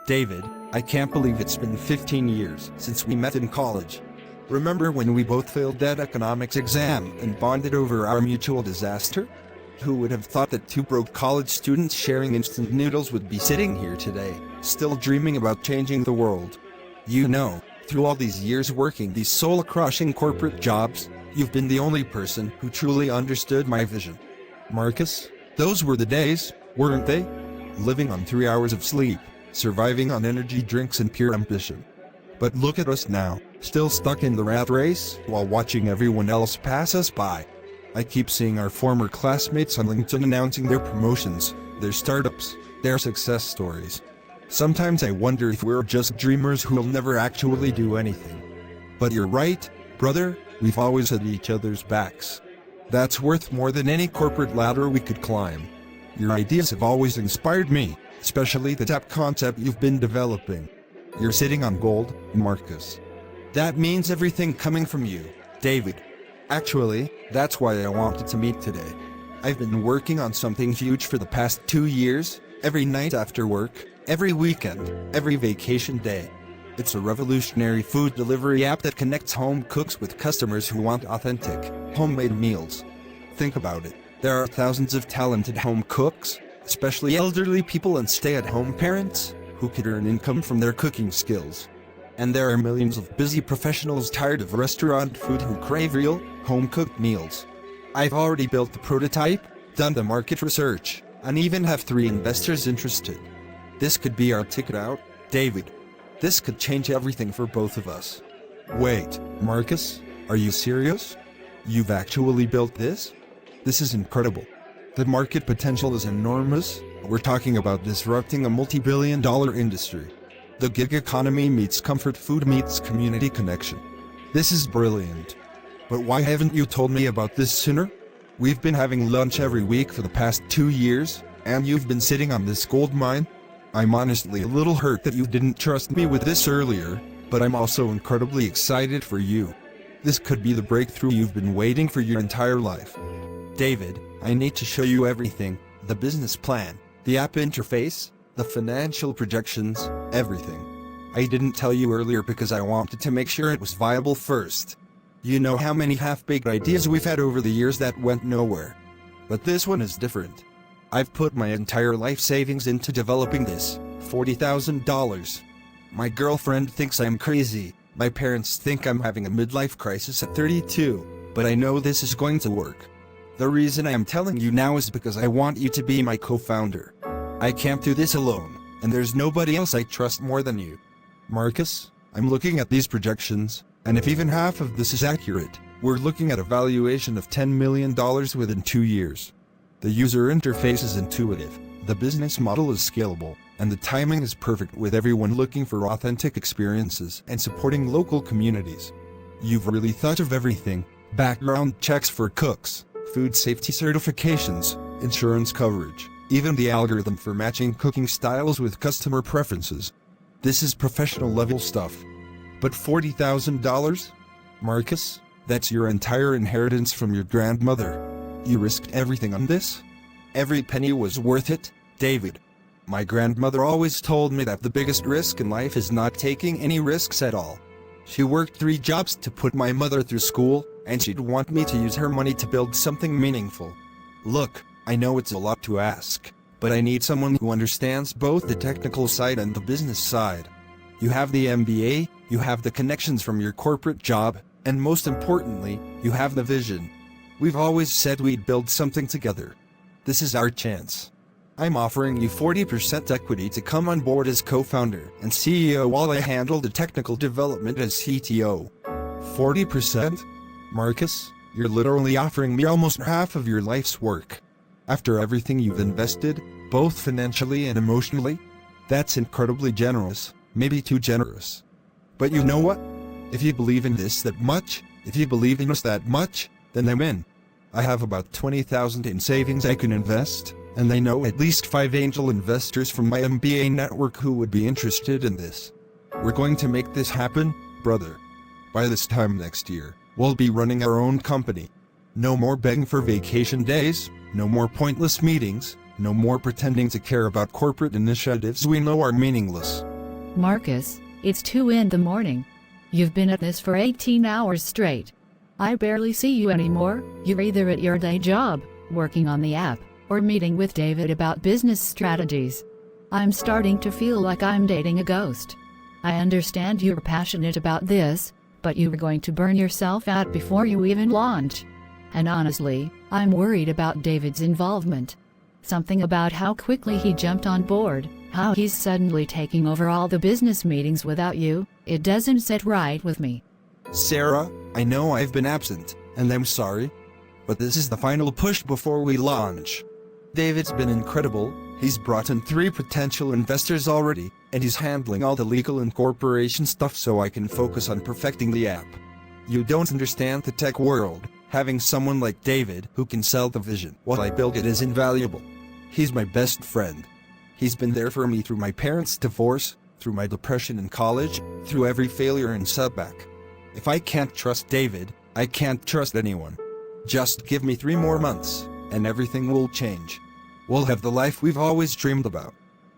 David, I can't believe it's been 15 years since we met in college. Remember when we both failed that economics exam and bonded over our mutual disaster? Who would have thought that two broke college students sharing instant noodles would be sitting here today, still dreaming about changing the world? You know, through all these years working these soul-crushing corporate jobs, you've been the only person who truly understood my vision. Marcus, those were the days, weren't they? Living on 3 hours of sleep, surviving on energy drinks and pure ambition. But look at us now, still stuck in the rat race while watching everyone else pass us by. I keep seeing our former classmates on LinkedIn announcing their promotions, their startups, their success stories. Sometimes I wonder if we're just dreamers who'll never actually do anything. But you're right, brother, we've always had each other's backs. That's worth more than any corporate ladder we could climb. Your ideas have always inspired me, especially the tap concept you've been developing. You're sitting on gold, Marcus. That means everything coming from you, David. Actually, that's why I wanted to meet today. I've been working on something huge for the past 2 years, every night after work, every weekend, every vacation day. It's a revolutionary food delivery app that connects home cooks with customers who want authentic, homemade meals. Think about it. There are thousands of talented home cooks, especially elderly people and stay-at-home parents, who could earn income from their cooking skills. And there are millions of busy professionals tired of restaurant food who crave real, home-cooked meals. I've already built the prototype, done the market research, and even have 3 investors interested. This could be our ticket out, David. This could change everything for both of us. Wait, Marcus, are you serious? You've actually built this? This is incredible. The market potential is enormous. We're talking about disrupting a multi-billion-dollar industry. The gig economy meets comfort food meets community connection. This is brilliant. But why haven't you told me about this sooner? We've been having lunch every week for the past 2 years, and you've been sitting on this gold mine. I'm honestly a little hurt that you didn't trust me with this earlier, but I'm also incredibly excited for you. This could be the breakthrough you've been waiting for your entire life. David, I need to show you everything, the business plan, the app interface, the financial projections, everything. I didn't tell you earlier because I wanted to make sure it was viable first. You know how many half-baked ideas we've had over the years that went nowhere. But this one is different. I've put my entire life savings into developing this, $40,000. My girlfriend thinks I'm crazy, my parents think I'm having a midlife crisis at 32, but I know this is going to work. The reason I am telling you now is because I want you to be my co-founder. I can't do this alone, and there's nobody else I trust more than you. Marcus, I'm looking at these projections, and if even half of this is accurate, we're looking at a valuation of $10 million within 2 years. The user interface is intuitive, the business model is scalable, and the timing is perfect with everyone looking for authentic experiences and supporting local communities. You've really thought of everything: background checks for cooks, food safety certifications, insurance coverage, even the algorithm for matching cooking styles with customer preferences. This is professional level stuff. But $40,000? Marcus, that's your entire inheritance from your grandmother. You risked everything on this? Every penny was worth it, David. My grandmother always told me that the biggest risk in life is not taking any risks at all. She worked 3 jobs to put my mother through school, and she'd want me to use her money to build something meaningful. Look, I know it's a lot to ask, but I need someone who understands both the technical side and the business side. You have the MBA, you have the connections from your corporate job, and most importantly, you have the vision. We've always said we'd build something together. This is our chance. I'm offering you 40% equity to come on board as co-founder and CEO while I handle the technical development as CTO. 40%? Marcus, you're literally offering me almost half of your life's work. After everything you've invested, both financially and emotionally? That's incredibly generous, maybe too generous. But you know what? If you believe in this that much, if you believe in us that much, then I'm in. I have about $20,000 in savings I can invest, and I know at least 5 angel investors from my MBA network who would be interested in this. We're going to make this happen, brother. By this time next year, we'll be running our own company. No more begging for vacation days, no more pointless meetings, no more pretending to care about corporate initiatives we know are meaningless. Marcus, it's 2 in the morning. You've been at this for 18 hours straight. I barely see you anymore. You're either at your day job, working on the app, or meeting with David about business strategies. I'm starting to feel like I'm dating a ghost. I understand you're passionate about this, but you are going to burn yourself out before you even launch. And honestly, I'm worried about David's involvement. Something about how quickly he jumped on board, how he's suddenly taking over all the business meetings without you, it doesn't sit right with me. Sarah, I know I've been absent, and I'm sorry. But this is the final push before we launch. David's been incredible. He's brought in 3 potential investors already, and he's handling all the legal and corporation stuff so I can focus on perfecting the app. You don't understand the tech world. Having someone like David who can sell the vision while I build it is invaluable. He's my best friend. He's been there for me through my parents' divorce, through my depression in college, through every failure and setback. If I can't trust David, I can't trust anyone. Just give me 3 more months, and everything will change. We'll have the life we've always dreamed about.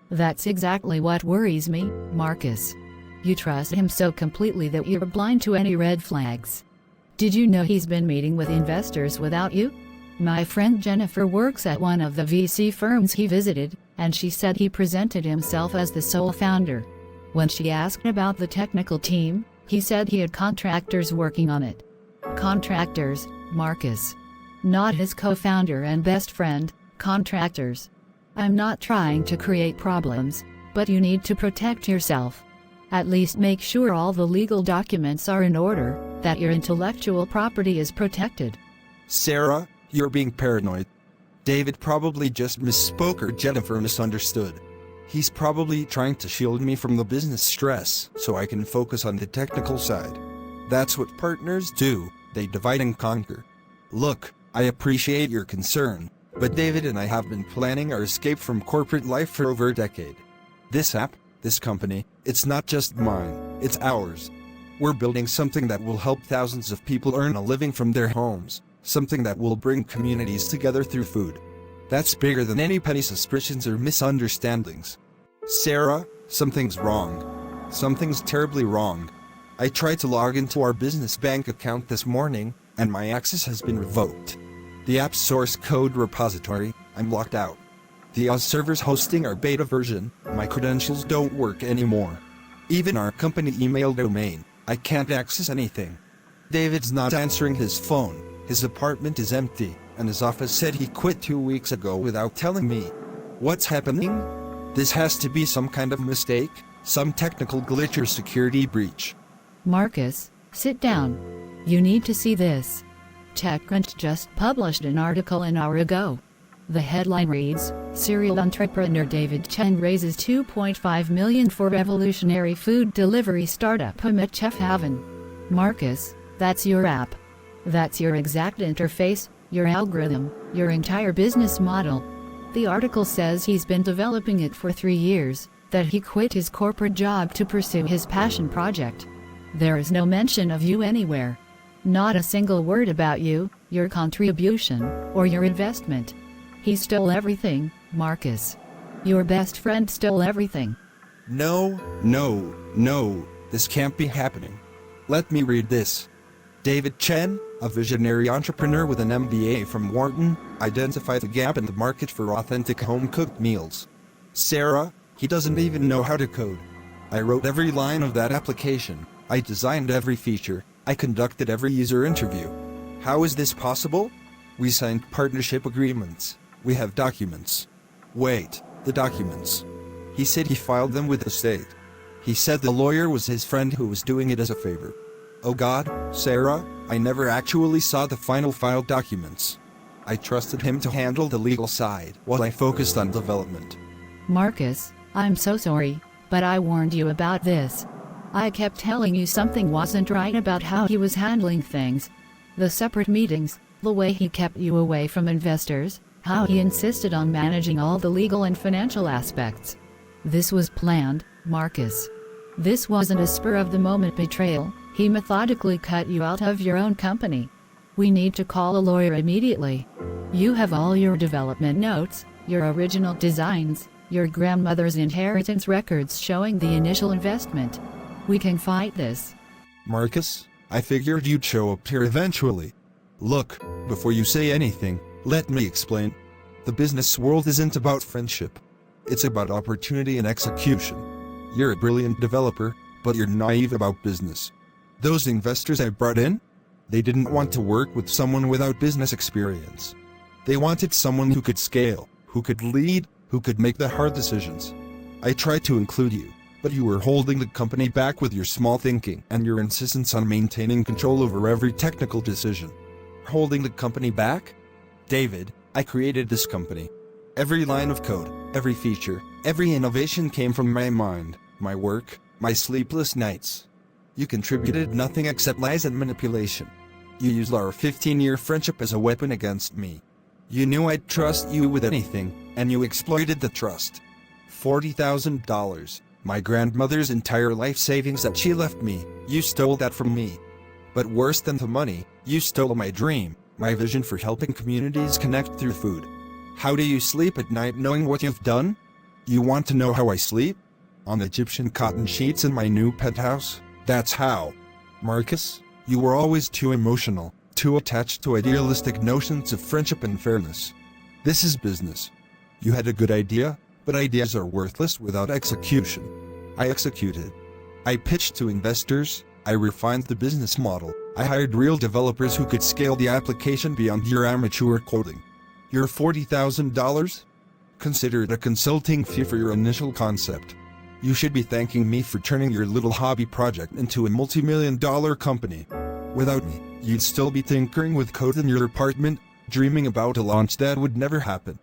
That's exactly what worries me, Marcus. You trust him so completely that you're blind to any red flags. Did you know he's been meeting with investors without you? My friend Jennifer works at one of the VC firms he visited, and she said he presented himself as the sole founder. When she asked about the technical team, he said he had contractors working on it. Contractors, Marcus. Not his co-founder and best friend, contractors. I'm not trying to create problems, but you need to protect yourself. At least make sure all the legal documents are in order, that your intellectual property is protected. Sarah, you're being paranoid. David probably just misspoke or Jennifer misunderstood. He's probably trying to shield me from the business stress so I can focus on the technical side. That's what partners do, they divide and conquer. Look, I appreciate your concern, but David and I have been planning our escape from corporate life for over a decade. This app, this company, it's not just mine, it's ours. We're building something that will help thousands of people earn a living from their homes, something that will bring communities together through food. That's bigger than any petty suspicions or misunderstandings. Sarah, something's wrong. Something's terribly wrong. I tried to log into our business bank account this morning, and my access has been revoked. The app's source code repository, I'm locked out. The Oz servers hosting our beta version, my credentials don't work anymore. Even our company email domain, I can't access anything. David's not answering his phone, his apartment is empty, and his office said he quit 2 weeks ago without telling me. What's happening? This has to be some kind of mistake, some technical glitch or security breach. Marcus, sit down. You need to see this. TechCrunch just published an article an hour ago. The headline reads, Serial entrepreneur David Chen raises $2.5 million for revolutionary food delivery startup Amit Chef Haven. Marcus, that's your app. That's your exact interface, your algorithm, your entire business model. The article says he's been developing it for 3 years, that he quit his corporate job to pursue his passion project. There is no mention of you anywhere. Not a single word about you, your contribution, or your investment. He stole everything, Marcus. Your best friend stole everything. No, this can't be happening. Let me read this. David Chen, a visionary entrepreneur with an MBA from Wharton, identified the gap in the market for authentic home-cooked meals. Sarah, he doesn't even know how to code. I wrote every line of that application. I designed every feature. I conducted every user interview. How is this possible? We signed partnership agreements. We have documents. Wait, the documents. He said he filed them with the state. He said the lawyer was his friend who was doing it as a favor. Oh God, Sarah, I never actually saw the final filed documents. I trusted him to handle the legal side while I focused on development. Marcus, I'm so sorry, but I warned you about this. I kept telling you something wasn't right about how he was handling things. The separate meetings, the way he kept you away from investors, how he insisted on managing all the legal and financial aspects. This was planned, Marcus. This wasn't a spur-of-the-moment betrayal. He methodically cut you out of your own company. We need to call a lawyer immediately. You have all your development notes, your original designs, Your grandmother's inheritance records showing the initial investment. We can fight this. Marcus, I figured you'd show up here eventually. Look, before you say anything, let me explain. The business world isn't about friendship. It's about opportunity and execution. You're a brilliant developer, but you're naive about business. Those investors I brought in? They didn't want to work with someone without business experience. They wanted someone who could scale, who could lead, who could make the hard decisions. I tried to include you, but you were holding the company back with your small thinking and your insistence on maintaining control over every technical decision. Holding the company back? David, I created this company. Every line of code, every feature, every innovation came from my mind, my work, my sleepless nights. You contributed nothing except lies and manipulation. You used our 15-year friendship as a weapon against me. You knew I'd trust you with anything, and you exploited the trust. $40,000, my grandmother's entire life savings that she left me, you stole that from me. But worse than the money, you stole my dream, my vision for helping communities connect through food. How do you sleep at night knowing what you've done? You want to know how I sleep? On Egyptian cotton sheets in my new penthouse? That's how. Marcus, you were always too emotional, too attached to idealistic notions of friendship and fairness. This is business. You had a good idea, but ideas are worthless without execution. I executed. I pitched to investors, I refined the business model, I hired real developers who could scale the application beyond your amateur coding. Your $40,000? Consider it a consulting fee for your initial concept. You should be thanking me for turning your little hobby project into a multi-million-dollar company. Without me, you'd still be tinkering with code in your apartment, dreaming about a launch that would never happen.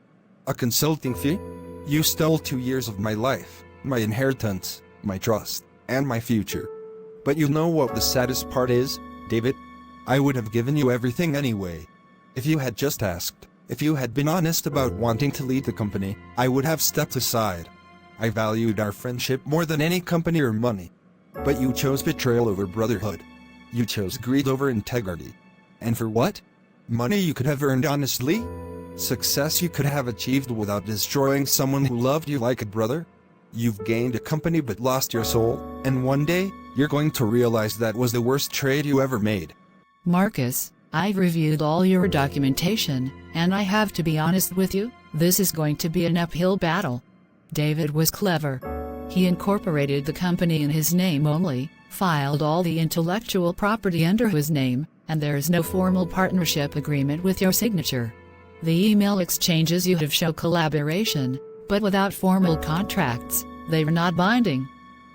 A consulting fee? You stole 2 years of my life, my inheritance, my trust, and my future. But you know what the saddest part is, David? I would have given you everything anyway. If you had just asked, if you had been honest about wanting to lead the company, I would have stepped aside. I valued our friendship more than any company or money. But you chose betrayal over brotherhood. You chose greed over integrity. And for what? Money you could have earned honestly? Success you could have achieved without destroying someone who loved you like a brother? You've gained a company but lost your soul, and one day, you're going to realize that was the worst trade you ever made. Marcus, I've reviewed all your documentation, and I have to be honest with you, this is going to be an uphill battle. David was clever. He incorporated the company in his name only, filed all the intellectual property under his name, and there is no formal partnership agreement with your signature. The email exchanges you have show collaboration, but without formal contracts, they are not binding.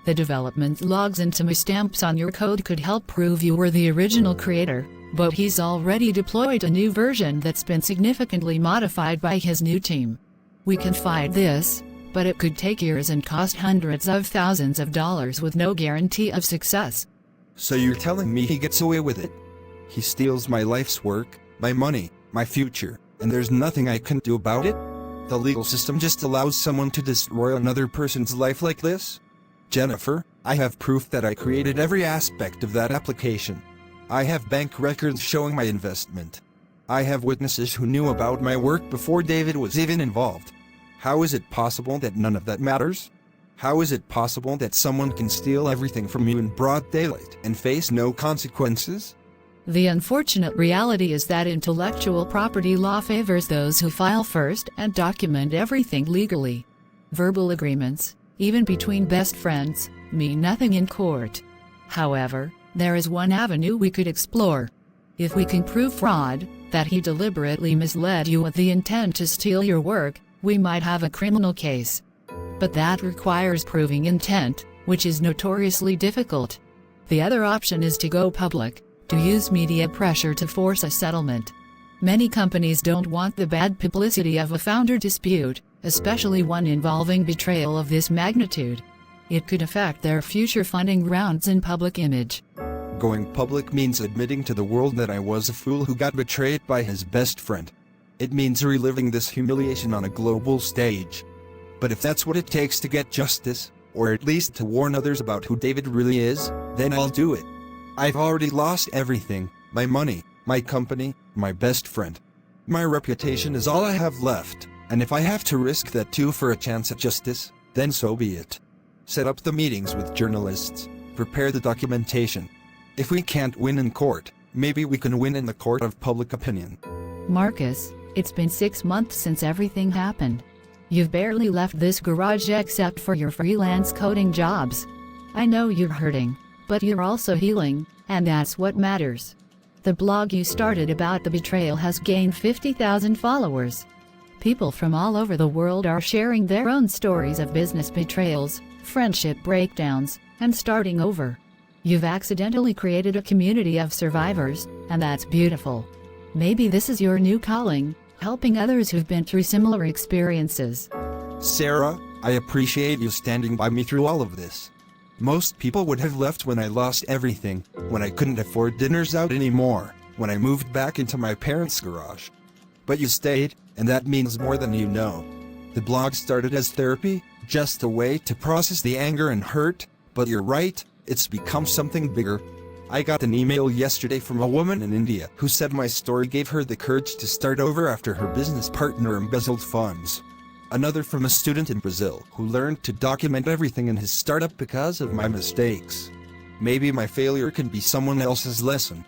The development logs and timestamps on your code could help prove you were the original creator, but he's already deployed a new version that's been significantly modified by his new team. We can fight this, but it could take years and cost hundreds of thousands of dollars with no guarantee of success. So you're telling me he gets away with it? He steals my life's work, my money, my future, and there's nothing I can do about it? The legal system just allows someone to destroy another person's life like this? Jennifer, I have proof that I created every aspect of that application. I have bank records showing my investment. I have witnesses who knew about my work before David was even involved. How is it possible that none of that matters? How is it possible that someone can steal everything from you in broad daylight and face no consequences? The unfortunate reality is that intellectual property law favors those who file first and document everything legally. Verbal agreements, even between best friends, mean nothing in court. However, there is one avenue we could explore. If we can prove fraud, that he deliberately misled you with the intent to steal your work, we might have a criminal case. But that requires proving intent, which is notoriously difficult. The other option is to go public, to use media pressure to force a settlement. Many companies don't want the bad publicity of a founder dispute, especially one involving betrayal of this magnitude. It could affect their future funding rounds and public image. Going public means admitting to the world that I was a fool who got betrayed by his best friend. It means reliving this humiliation on a global stage. But if that's what it takes to get justice, or at least to warn others about who David really is, then I'll do it. I've already lost everything, my money, my company, my best friend. My reputation is all I have left, And if I have to risk that too for a chance at justice, then so be it. Set up the meetings with journalists, prepare the documentation. If we can't win in court, maybe we can win in the court of public opinion. Marcus, it's been 6 months since everything happened. You've barely left this garage except for your freelance coding jobs. I know you're hurting, but you're also healing, and that's what matters. The blog you started about the betrayal has gained 50,000 followers. People from all over the world are sharing their own stories of business betrayals, friendship breakdowns, and starting over. You've accidentally created a community of survivors, and that's beautiful. Maybe this is your new calling, helping others who've been through similar experiences. Sarah, I appreciate you standing by me through all of this. Most people would have left when I lost everything, when I couldn't afford dinners out anymore, when I moved back into my parents' garage. But you stayed, and that means more than you know. The blog started as therapy, just a way to process the anger and hurt, but you're right, it's become something bigger. I got an email yesterday from a woman in India who said my story gave her the courage to start over after her business partner embezzled funds. Another from a student in Brazil who learned to document everything in his startup because of my mistakes. Maybe my failure can be someone else's lesson.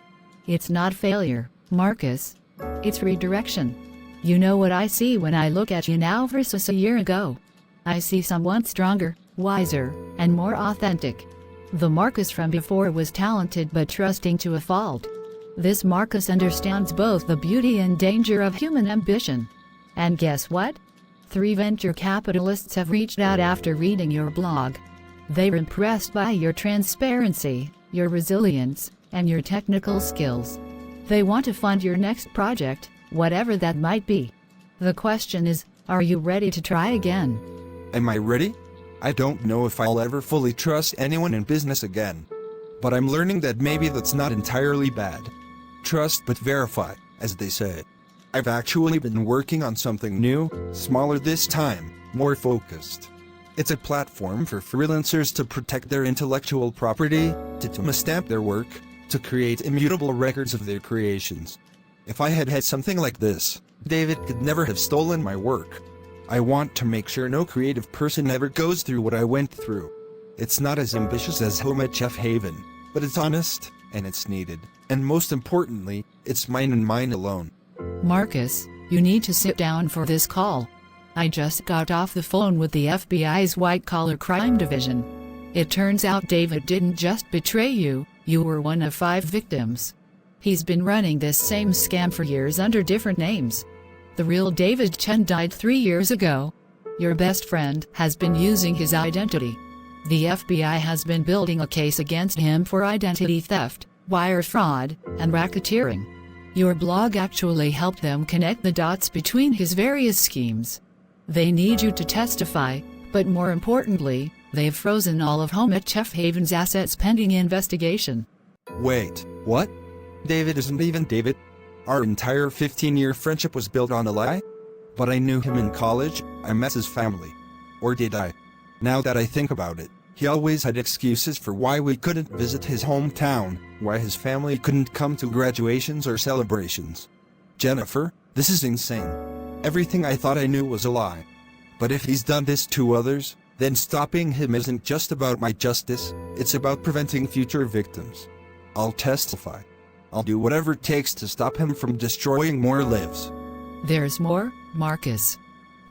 It's not failure, Marcus. It's redirection. You know what I see when I look at you now versus a year ago? I see someone stronger, wiser, and more authentic. The Marcus from before was talented but trusting to a fault. This Marcus understands both the beauty and danger of human ambition. And guess what? 3 venture capitalists have reached out after reading your blog. They're impressed by your transparency, your resilience, and your technical skills. They want to fund your next project, whatever that might be. The question is, are you ready to try again? Am I ready? I don't know if I'll ever fully trust anyone in business again. But I'm learning that maybe that's not entirely bad. Trust but verify, as they say. I've actually been working on something new, smaller this time, more focused. It's a platform for freelancers to protect their intellectual property, to timestamp their work, to create immutable records of their creations. If I had had something like this, David could never have stolen my work. I want to make sure no creative person ever goes through what I went through. It's not as ambitious as Home at Chef Haven, but it's honest, and it's needed, and most importantly, it's mine and mine alone. Marcus, you need to sit down for this call. I just got off the phone with the FBI's white-collar crime division. It turns out David didn't just betray you, you were one of 5 victims. He's been running this same scam for years under different names. The real David Chen died 3 years ago. Your best friend has been using his identity. The FBI has been building a case against him for identity theft, wire fraud, and racketeering. Your blog actually helped them connect the dots between his various schemes. They need you to testify, but more importantly, they've frozen all of Home at Chef Haven's assets pending investigation. Wait, what? David isn't even David? Our entire 15-year friendship was built on a lie? But I knew him in college, I met his family. Or did I? Now that I think about it, he always had excuses for why we couldn't visit his hometown, why his family couldn't come to graduations or celebrations. Jennifer, this is insane. Everything I thought I knew was a lie. But if he's done this to others, then stopping him isn't just about my justice, it's about preventing future victims. I'll testify. I'll do whatever it takes to stop him from destroying more lives. There's more, Marcus.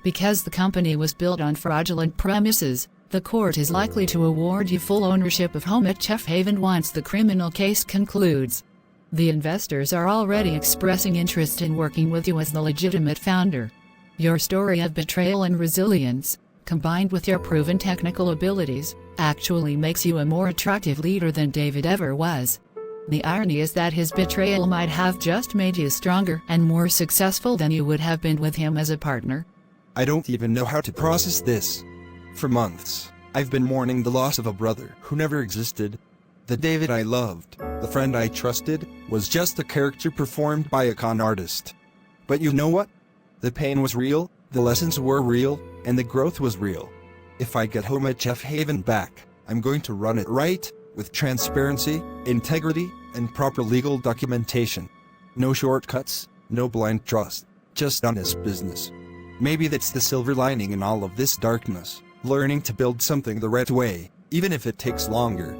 Because the company was built on fraudulent premises, the court is likely to award you full ownership of Home at Chef Haven once the criminal case concludes. The investors are already expressing interest in working with you as the legitimate founder. Your story of betrayal and resilience, combined with your proven technical abilities, actually makes you a more attractive leader than David ever was. The irony is that his betrayal might have just made you stronger and more successful than you would have been with him as a partner. I don't even know how to process this. For months, I've been mourning the loss of a brother who never existed. The David I loved, the friend I trusted, was just a character performed by a con artist. But you know what? The pain was real, the lessons were real, and the growth was real. If I get Home at Chef Haven back, I'm going to run it right, with transparency, integrity, and proper legal documentation. No shortcuts, no blind trust, just honest business. Maybe that's the silver lining in all of this darkness, learning to build something the right way, even if it takes longer.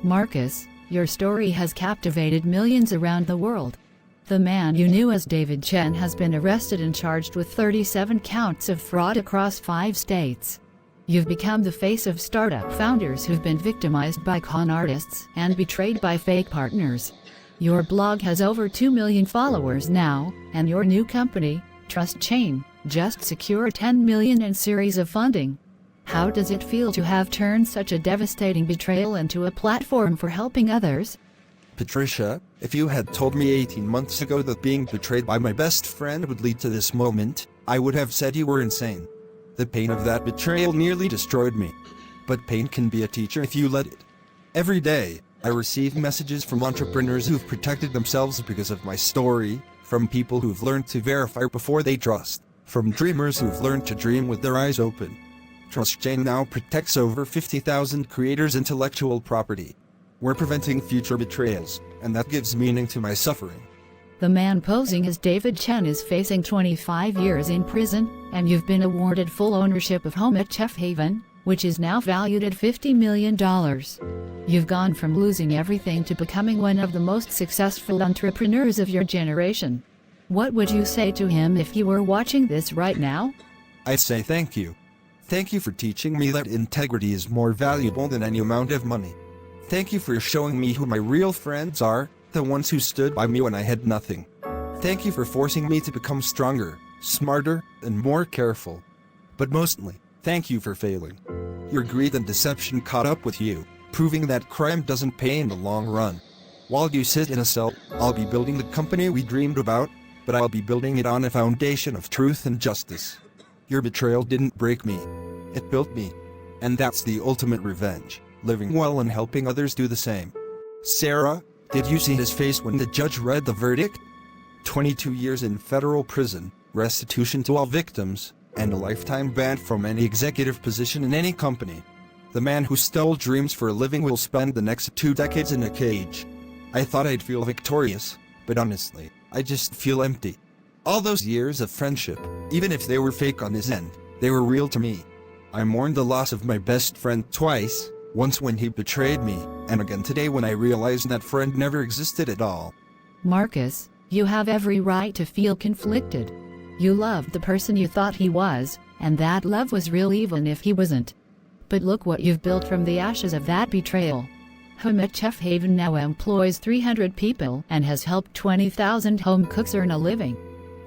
Marcus, your story has captivated millions around the world. The man you knew as David Chen has been arrested and charged with 37 counts of fraud across 5 states. You've become the face of startup founders who've been victimized by con artists and betrayed by fake partners. Your blog has over 2 million followers now, and your new company, Trust Chain, just secured $10 million in series of funding. How does it feel to have turned such a devastating betrayal into a platform for helping others? Patricia, if you had told me 18 months ago that being betrayed by my best friend would lead to this moment, I would have said you were insane. The pain of that betrayal nearly destroyed me. But pain can be a teacher if you let it. Every day, I receive messages from entrepreneurs who've protected themselves because of my story, from people who've learned to verify before they trust, from dreamers who've learned to dream with their eyes open. Trust Chain now protects over 50,000 creators' intellectual property. We're preventing future betrayals, and that gives meaning to my suffering. The man posing as David Chen is facing 25 years in prison, and you've been awarded full ownership of home at Chef Haven, which is now valued at $50 million. You've gone from losing everything to becoming one of the most successful entrepreneurs of your generation. What would you say to him if you were watching this right now? I'd say thank you. Thank you for teaching me that integrity is more valuable than any amount of money. Thank you for showing me who my real friends are, the ones who stood by me when I had nothing. Thank you for forcing me to become stronger, smarter, and more careful. But mostly, thank you for failing. Your greed and deception caught up with you, proving that crime doesn't pay in the long run. While you sit in a cell, I'll be building the company we dreamed about, but I'll be building it on a foundation of truth and justice. Your betrayal didn't break me. It built me. And that's the ultimate revenge, living well and helping others do the same. Sarah, did you see his face when the judge read the verdict? 22 years in federal prison, restitution to all victims, and a lifetime ban from any executive position in any company. The man who stole dreams for a living will spend the next 2 decades in a cage. I thought I'd feel victorious, but honestly, I just feel empty. All those years of friendship, even if they were fake on his end, they were real to me. I mourned the loss of my best friend twice, once when he betrayed me, and again today when I realized that friend never existed at all. Marcus, you have every right to feel conflicted. You loved the person you thought he was, and that love was real even if he wasn't. But look what you've built from the ashes of that betrayal. Home at Chef Haven now employs 300 people and has helped 20,000 home cooks earn a living.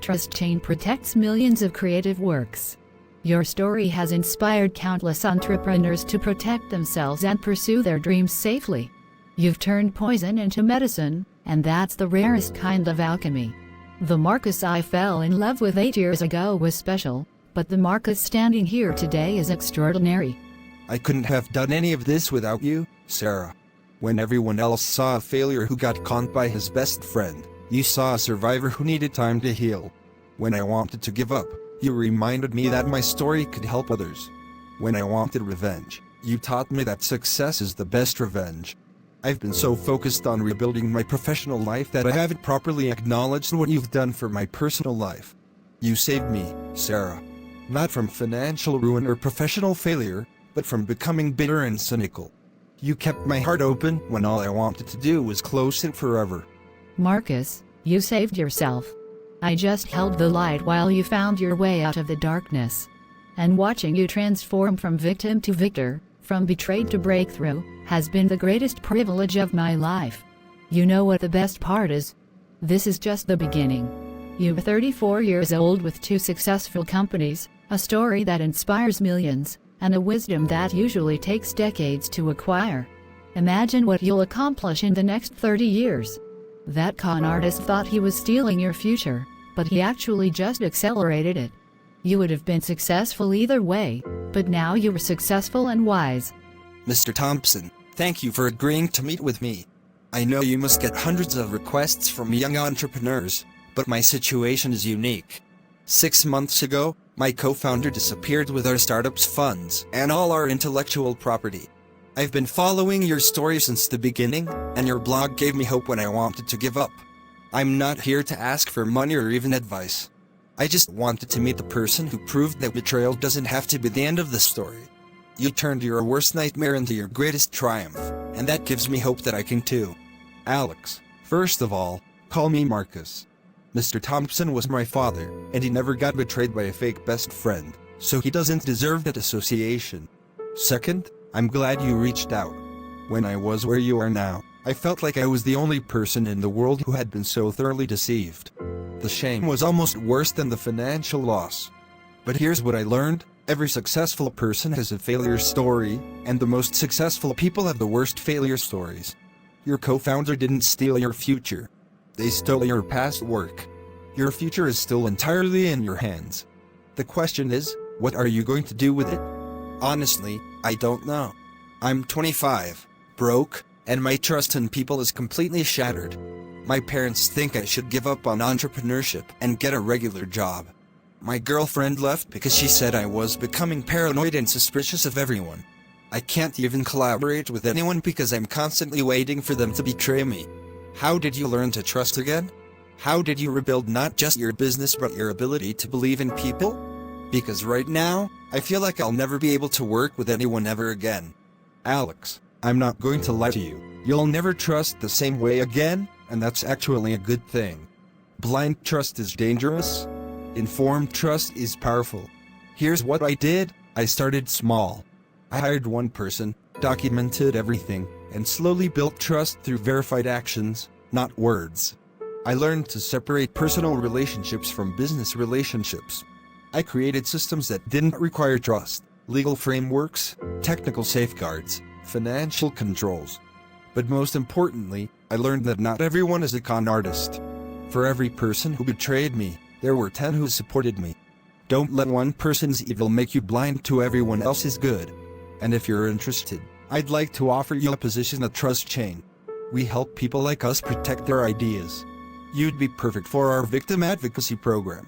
Trust Chain protects millions of creative works. Your story has inspired countless entrepreneurs to protect themselves and pursue their dreams safely. You've turned poison into medicine, and that's the rarest kind of alchemy. The Marcus I fell in love with 8 years ago was special, but the Marcus standing here today is extraordinary. I couldn't have done any of this without you, Sarah. When everyone else saw a failure who got conned by his best friend, you saw a survivor who needed time to heal. When I wanted to give up, you reminded me that my story could help others. When I wanted revenge, you taught me that success is the best revenge. I've been so focused on rebuilding my professional life that I haven't properly acknowledged what you've done for my personal life. You saved me, Sarah. Not from financial ruin or professional failure, but from becoming bitter and cynical. You kept my heart open when all I wanted to do was close it forever. Marcus, you saved yourself. I just held the light while you found your way out of the darkness. And watching you transform from victim to victor, from betrayed to breakthrough, has been the greatest privilege of my life. You know what the best part is? This is just the beginning. You're 34 years old with 2 successful companies, a story that inspires millions, and a wisdom that usually takes decades to acquire. Imagine what you'll accomplish in the next 30 years. That con artist thought he was stealing your future, but he actually just accelerated it. You would have been successful either way, but now you were successful and wise. Mr. Thompson, thank you for agreeing to meet with me. I know you must get hundreds of requests from young entrepreneurs, but my situation is unique. 6 months ago, my co-founder disappeared with our startup's funds and all our intellectual property. I've been following your story since the beginning, and your blog gave me hope when I wanted to give up. I'm not here to ask for money or even advice. I just wanted to meet the person who proved that betrayal doesn't have to be the end of the story. You turned your worst nightmare into your greatest triumph, and that gives me hope that I can too. Alex, first of all, call me Marcus. Mr. Thompson was my father, and he never got betrayed by a fake best friend, so he doesn't deserve that association. Second, I'm glad you reached out. When I was where you are now, I felt like I was the only person in the world who had been so thoroughly deceived. The shame was almost worse than the financial loss. But here's what I learned: every successful person has a failure story, and the most successful people have the worst failure stories. Your co-founder didn't steal your future. They stole your past work. Your future is still entirely in your hands. The question is, what are you going to do with it? Honestly, I don't know. I'm 25, broke, and my trust in people is completely shattered. My parents think I should give up on entrepreneurship and get a regular job. My girlfriend left because she said I was becoming paranoid and suspicious of everyone. I can't even collaborate with anyone because I'm constantly waiting for them to betray me. How did you learn to trust again? How did you rebuild not just your business but your ability to believe in people? Because right now, I feel like I'll never be able to work with anyone ever again. Alex, I'm not going to lie to you. You'll never trust the same way again, and that's actually a good thing. Blind trust is dangerous. Informed trust is powerful. Here's what I did. I started small. I hired one person, documented everything, and slowly built trust through verified actions, not words. I learned to separate personal relationships from business relationships. I created systems that didn't require trust, legal frameworks, technical safeguards, financial controls. But most importantly, I learned that not everyone is a con artist. For every person who betrayed me, there were 10 who supported me. Don't let one person's evil make you blind to everyone else's good. And if you're interested, I'd like to offer you a position at Trust Chain. We help people like us protect their ideas. You'd be perfect for our victim advocacy program.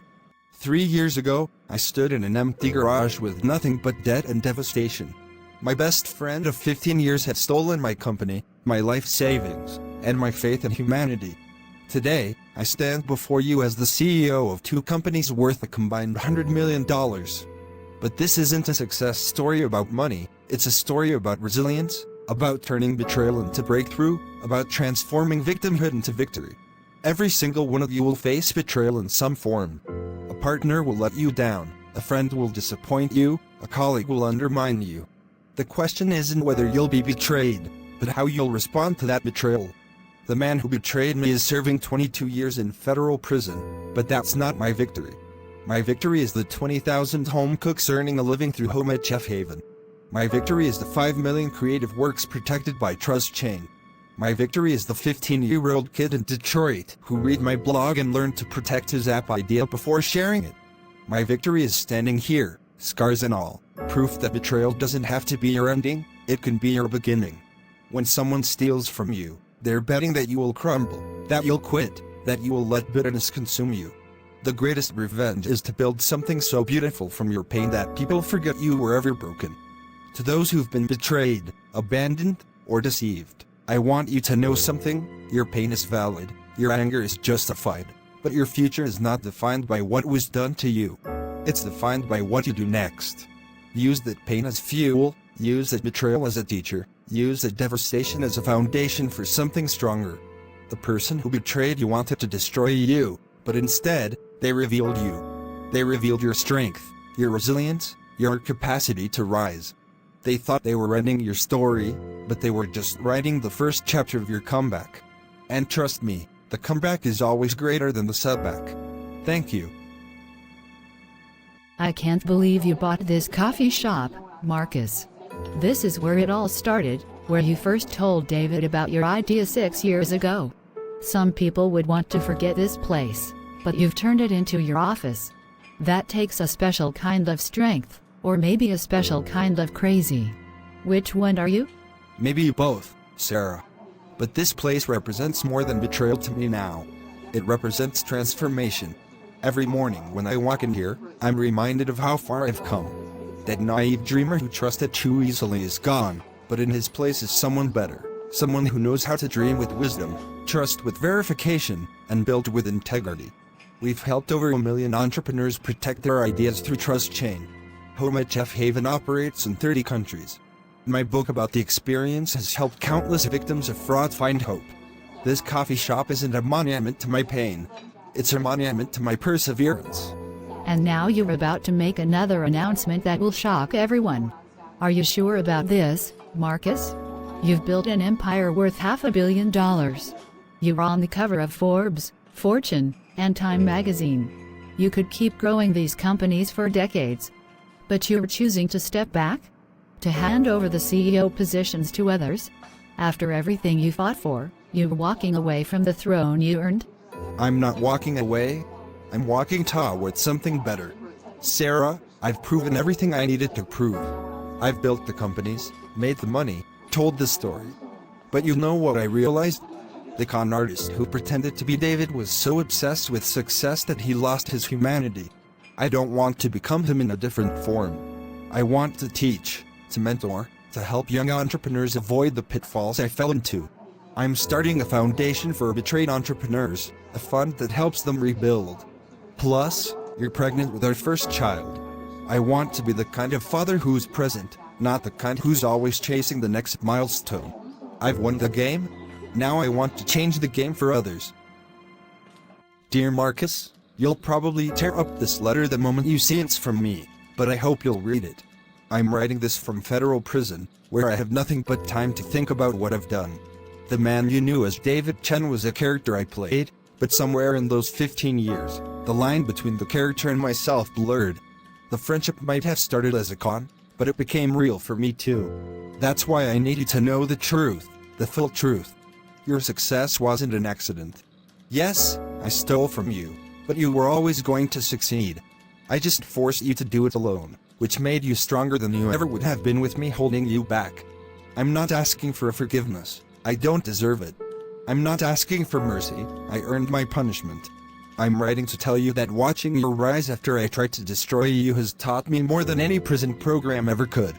3 years ago, I stood in an empty garage with nothing but debt and devastation. My best friend of 15 years had stolen my company, my life savings, and my faith in humanity. Today, I stand before you as the CEO of 2 companies worth a combined $100 million. But this isn't a success story about money, it's a story about resilience, about turning betrayal into breakthrough, about transforming victimhood into victory. Every single one of you will face betrayal in some form. A partner will let you down, a friend will disappoint you, a colleague will undermine you. The question isn't whether you'll be betrayed, but how you'll respond to that betrayal. The man who betrayed me is serving 22 years in federal prison, but that's not my victory. My victory is the 20,000 home cooks earning a living through home at Chef Haven. My victory is the 5 million creative works protected by Trust Chain. My victory is the 15-year-old kid in Detroit who read my blog and learned to protect his app idea before sharing it. My victory is standing here, scars and all, proof that betrayal doesn't have to be your ending, it can be your beginning. When someone steals from you, they're betting that you will crumble, that you'll quit, that you will let bitterness consume you. The greatest revenge is to build something so beautiful from your pain that people forget you were ever broken. To those who've been betrayed, abandoned, or deceived, I want you to know something: your pain is valid, your anger is justified, but your future is not defined by what was done to you. It's defined by what you do next. Use that pain as fuel, use that betrayal as a teacher, use that devastation as a foundation for something stronger. The person who betrayed you wanted to destroy you, but instead, they revealed you. They revealed your strength, your resilience, your capacity to rise. They thought they were ending your story, but they were just writing the first chapter of your comeback. And trust me, the comeback is always greater than the setback. Thank you. I can't believe you bought this coffee shop, Marcus. This is where it all started, where you first told David about your idea 6 years ago. Some people would want to forget this place, but you've turned it into your office. That takes a special kind of strength, or maybe a special kind of crazy. Which one are you? Maybe both, Sarah. But this place represents more than betrayal to me now. It represents transformation. Every morning when I walk in here, I'm reminded of how far I've come. That naive dreamer who trusted too easily is gone, but in his place is someone better. Someone who knows how to dream with wisdom, trust with verification, and build with integrity. We've helped over 1 million entrepreneurs protect their ideas through Trust Chain. Home at Jeff Haven operates in 30 countries. My book about the experience has helped countless victims of fraud find hope. This coffee shop isn't a monument to my pain. It's a monument to my perseverance. And now you're about to make another announcement that will shock everyone. Are you sure about this, Marcus? You've built an empire worth $500 million. You're on the cover of Forbes, Fortune, and Time magazine. You could keep growing these companies for decades. But you're choosing to step back? To hand over the CEO positions to others? After everything you fought for, you're walking away from the throne you earned? I'm not walking away. I'm walking toward something better. Sarah, I've proven everything I needed to prove. I've built the companies, made the money, told the story. But you know what I realized? The con artist who pretended to be David was so obsessed with success that he lost his humanity. I don't want to become him in a different form. I want to teach, to mentor, to help young entrepreneurs avoid the pitfalls I fell into. I'm starting a foundation for betrayed entrepreneurs, a fund that helps them rebuild. Plus, you're pregnant with our first child. I want to be the kind of father who's present, not the kind who's always chasing the next milestone. I've won the game. Now I want to change the game for others. Dear Marcus, you'll probably tear up this letter the moment you see it's from me, but I hope you'll read it. I'm writing this from federal prison, where I have nothing but time to think about what I've done. The man you knew as David Chen was a character I played, but somewhere in those 15 years, the line between the character and myself blurred. The friendship might have started as a con, but it became real for me too. That's why I needed to know the truth, the full truth. Your success wasn't an accident. Yes, I stole from you, but you were always going to succeed. I just forced you to do it alone, which made you stronger than you ever would have been with me holding you back. I'm not asking for forgiveness. I don't deserve it. I'm not asking for mercy. I earned my punishment. I'm writing to tell you that watching your rise after I tried to destroy you has taught me more than any prison program ever could.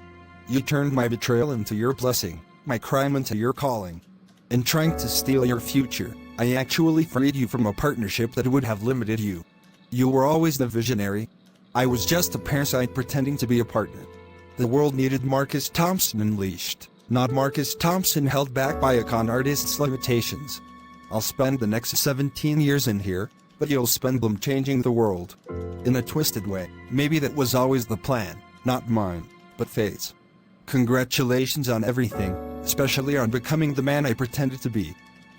You turned my betrayal into your blessing, my crime into your calling. In trying to steal your future, I actually freed you from a partnership that would have limited you. You were always the visionary. I was just a parasite pretending to be a partner. The world needed Marcus Thompson unleashed, not Marcus Thompson held back by a con artist's limitations. I'll spend the next 17 years in here, but you'll spend them changing the world. In a twisted way. Maybe that was always the plan, not mine, but fate's. Congratulations on everything, especially on becoming the man I pretended to be.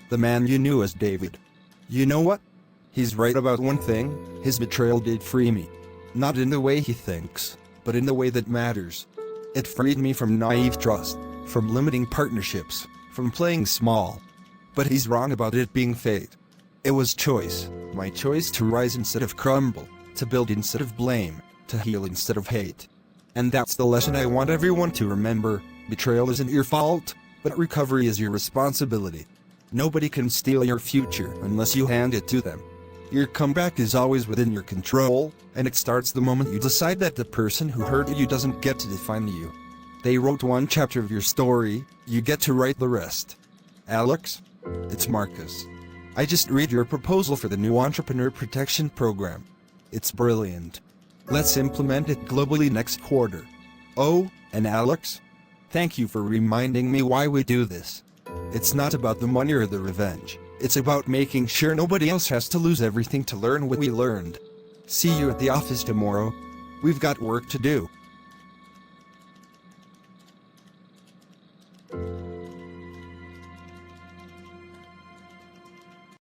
The man you knew as David. You know what? He's right about one thing, his betrayal did free me. Not in the way he thinks, but in the way that matters. It freed me from naive trust, from limiting partnerships, from playing small. But he's wrong about it being fate. It was choice, my choice to rise instead of crumble, to build instead of blame, to heal instead of hate. And that's the lesson I want everyone to remember. Betrayal isn't your fault, but recovery is your responsibility. Nobody can steal your future unless you hand it to them. Your comeback is always within your control, and it starts the moment you decide that the person who hurt you doesn't get to define you. They wrote one chapter of your story, you get to write the rest. Alex? It's Marcus. I just read your proposal for the new Entrepreneur Protection Program. It's brilliant. Let's implement it globally next quarter. Oh, and Alex? Thank you for reminding me why we do this. It's not about the money or the revenge. It's about making sure nobody else has to lose everything to learn what we learned. See you at the office tomorrow. We've got work to do.